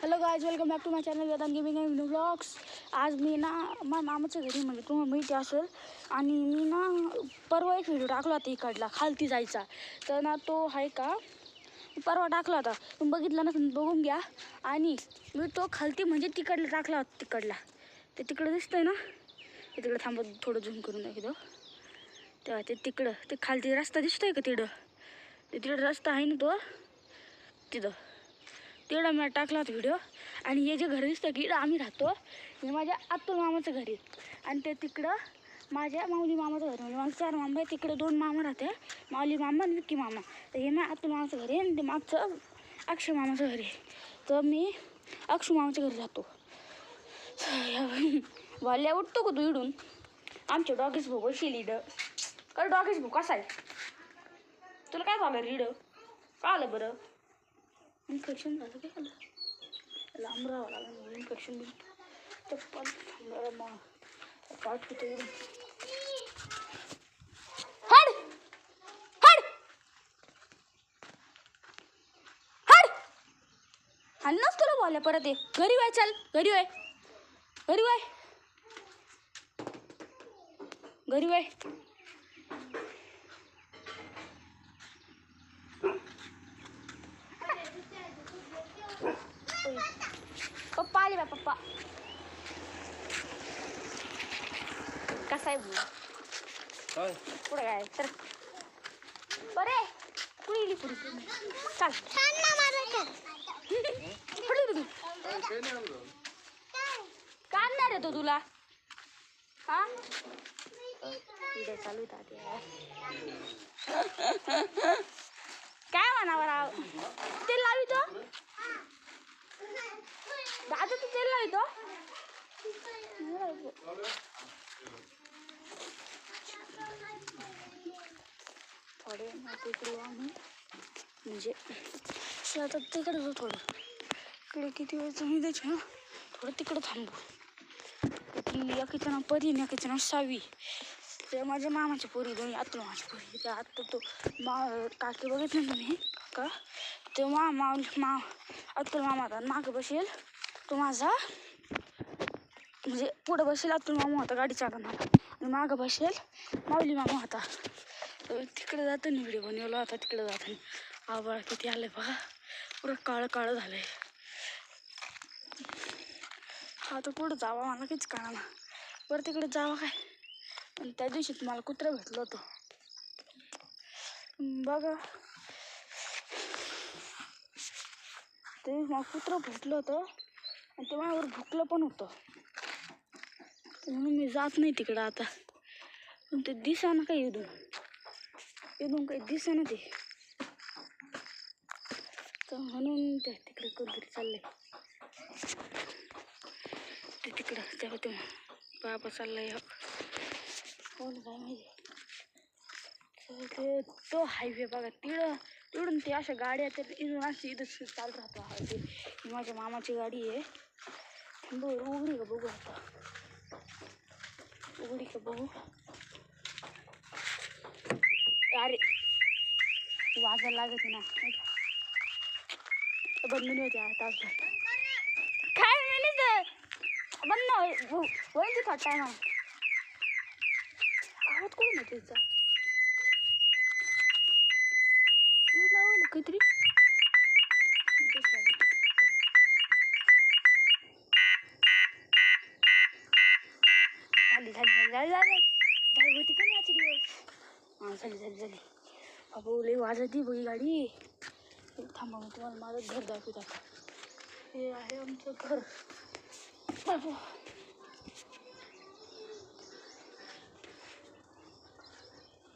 Hello guys, welcome back to my channel Vedant gaming and vlogs. आज मी ना माझ्या मामाच्या घरी म्हणजे तुम्हाला माहिती असेल. आणि मी ना परवा एक व्हिडिओ टाकला होता इकडला खालती जायचा. तर ना तो आहे का परवा टाकला होता, तुम्ही बघितला ना, बघून घ्या. आणि मी तो खालती म्हणजे तिकडला टाकला होता. तिकडला ते तिकडं दिसतंय ना, ते तिकडं थांबत थोडं झूम करून दाखवतो. तेव्हा ते तिकडं ते खालती रस्ता दिसतोय का, तिकडं ते तिकडं रस्ता आहे ना, तो तिकडं मी टाकला होता व्हिडिओ. आणि हे जे घर दिसतं की आम्ही राहतो, हे माझ्या अतुल मामाचं घर आहे. आणि ते तिकडं माझ्या माऊली मामाचं घर, म्हणजे मला 4 मामा आहे. तिकडे 2 मामा राहते, माऊली मामा आणि विक्की मामा. तर हे माझ्या अतुल मामाचं घर आहे आणि ते मागचं अक्षय मामाचं घर आहे. तर मी अक्षय मामाच्या घरी जातो. वाल्या उठतो का तू इडून? आमच्या डॉगीच भाऊ बसली इडं. कर डॉगीच भाऊ कसा आहे? तुला काय झालं रीड? का आलं बरं? इन्फेक्शन झालं काय? आलं लांब राहावं लागलं. इन्फेक्शन बिल चप्पल मग पाठ होतं. हड हड हड हल्लाच तुला बोलल्या परत. ये घरी वाय, चल घरी वाय, घरी वाय, घरी वाय. पप्पा आले बा. पप्पा कसा आहे भाऊ? पुढे काय तर बरे कुणी गेली पुढे? चाल काढणार आहे तो तुला. हा चालू काय म्हणावं राव? तेल लावितो दादा, तू तेल लावितो. थोडे तिकडे आम्ही म्हणजे आता तिकडे जाऊ. थोडं इकडे किती वेळ मी द्यायची ना, थोडं तिकडं थांबू. की एकीचं नाव परी आणि एकीचं नाव सावी. ते माझ्या मामाची पोरी, दोन्ही अतुल मामाची पोरी. ते आत्ता तो काकी बघितलं ना तुम्ही का, ते अतुल मामा होता. मागं बसेल तो माझा, म्हणजे पुढं बसेल अतुल मामा होता गाडी चालवणार, आणि मागं बसेल माऊली मामा होता. तिकडे जाताना व्हिडिओ बनवला होता. तिकडे जाताना आभाळ किती आलं बघा, पुरं काळं काळं झालंय. आता पुढं जावा मला काहीच कळा ना. बरं तिकडे जावा काय. आणि त्या दिवशी तुम्हाला कुत्रं भेटलं होतं बघा. ते मला कुत्रं भेटलं होतं आणि ते माझ्यावर भुकलं पण होतं. म्हणून मी जात नाही तिकडं आता. पण ते दिसा ना काही इथून काही दिसा ना ते, तर म्हणून ते तिकडे कधीतरी चाललंय. ते तिकडं तेव्हा ते बाबा चाललाय कोण काय माहिती. ते तो हायवे बघा, तिकडून ते अशा गाड्या तर इथून अशी इथं चालत राहतो. हा ते माझ्या मामाची गाडी आहे. बरं उघडी का बघू आता, उघडी का बघू. अरे वाजायला लागत ना, बंद नाही होते तासभर. काय मिनिट बंद होईल तिथं टायमा. आवाज कोण होते तिचा? लावलं काहीतरी. झाली होती का नाही आजचे दिवस? हां झाली. अबो लई वाजती बघी गाडी. थांबा मग तुम्हाला माझं घर दाखवत आता. हे आहे आमचं घर.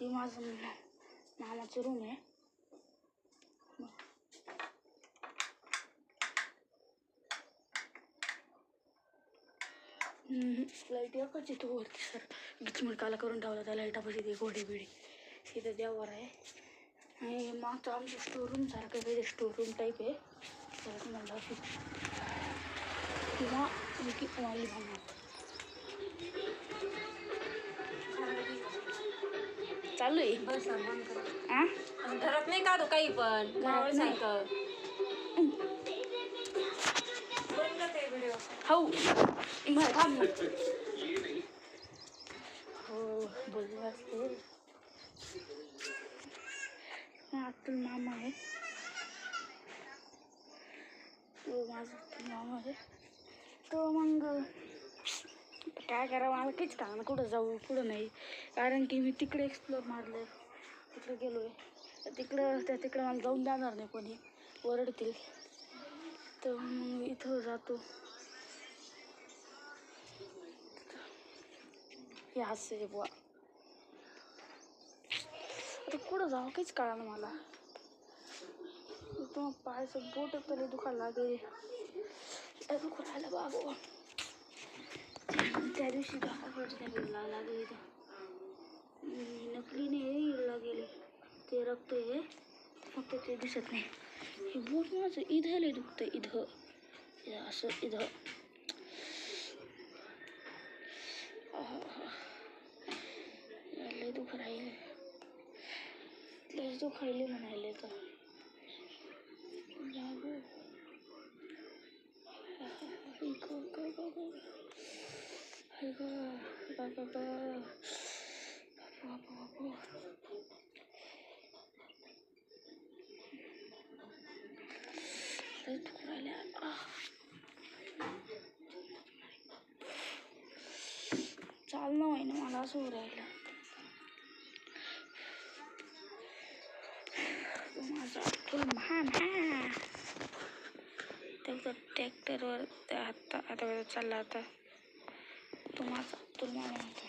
हे माझं मामाचं रूम आहे. लाईट एकच येतो वरती सर, गिचमिडकाला करून ठेवला त्या लाईटापाशी. ते घोडे बिडे तिथं देवावर आहे. आणि मागचं आमचं स्टोरूम सारखं काही स्टोरूम टाईप आहे. तर तुम्हाला किंवा माऊली मामा चालू आहे. घरात नाही का तो काही पण घरावर सांगतं. हाऊ मला थांब ना. हो बोलले असते. अतुल मामा आहे तो माझा अतुल मामा आहे तो. मग काय करा मला काहीच कळलं ना कुठं जाऊ कुठं नाही. कारण की मी तिकडे एक्सप्लोअर मारलं तिकडे गेलो आहे तिकडं मला जाऊन जाणार नाही कोणी ओरडतील. तर मग इथं जातो. हे असं आहे बुवा. आता कुठं जावं काहीच कळलं ना मला. मग पायाचं बोट तरी दुखायला लागले. दुखू राहिलं बाबा. त्या दिवशी गावाकडच्या लागले नकलीने हिरला गेले ते रक्त आहे फक्त ते दिसत नाही. हे बोट माझं इथं लय दुखतं इथं असं इथं. लय दुख राहिले लय दुखायले म्हणायले तर चालणं होईना मला असं होऊ राहिलं. माझा अतुल मामा त्या ट्रॅक्टरवर आता चालला आता तो माझा अतुल मामा होता.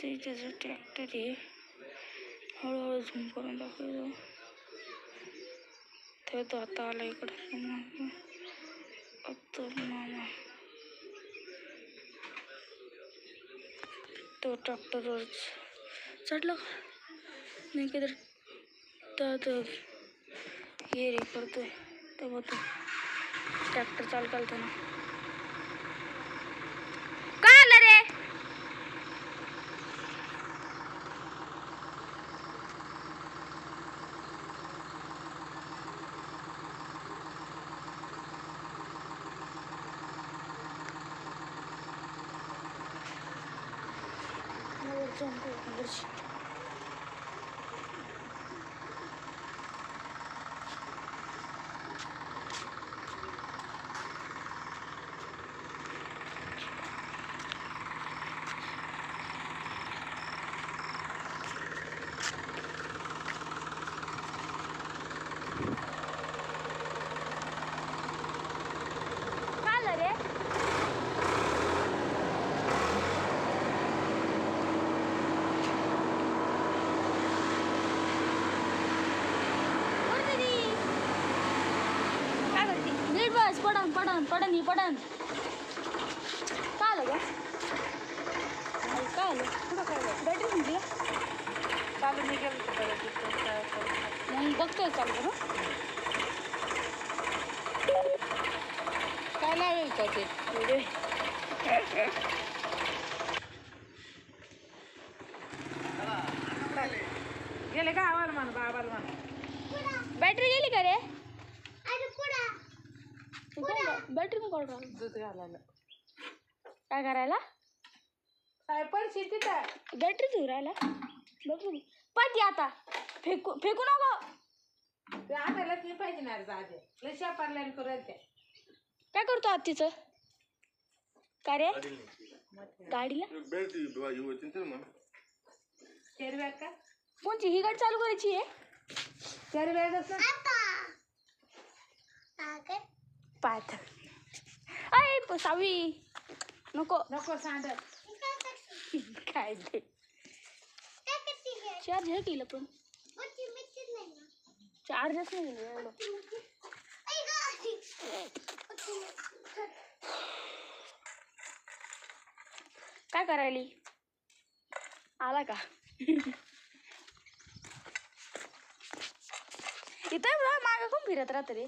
ते त्याचं ट्रॅक्टर आहे हळूहळू झूम करून दाखवतो. तर तो आता आला इकडं अतुल मामा. तो ट्रॅक्टरवर चढला नाही काहीतरी तर हे रे करतोय तेव्हा तो ट्रॅक्टर चालू करतो ना. काय आलं रे पडन काय आलं ग काय आलं कुठं काय बॅटरी संपली चालू नाही गेलं मग बघतोय चालू ना काय लावेल का ते गेले का आवाज मान बाबाला मान बॅटरी गेली का रे बॅटरी मग कॉल दूध घालायला काय करायला काय पैसे तिथं बॅटरी तू राहिला बघ पाठी आता फेकू नको ते आम्हाला नाही पाहिजे ना दादे लशा पारल्यान करत काय करतो आज तिचं काय रे गाडीला चेअर बॅग का कोणची ही गाडी चालू करायची आहे चेअर बॅग असं पाहत अय सावी नको नको सांड काय ते चार्ज हे केलं पण चार्जच नाही एवढं काय करायली आला का इथं मागं कोण फिरत राहत रे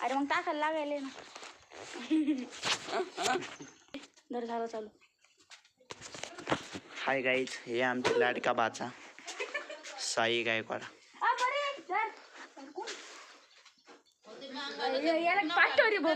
अरे मग टाकायला लागायले ना दर झालं चालू हाय गाईज, हे आमचे लाडका बाचा साई गायकवाड. पाठवली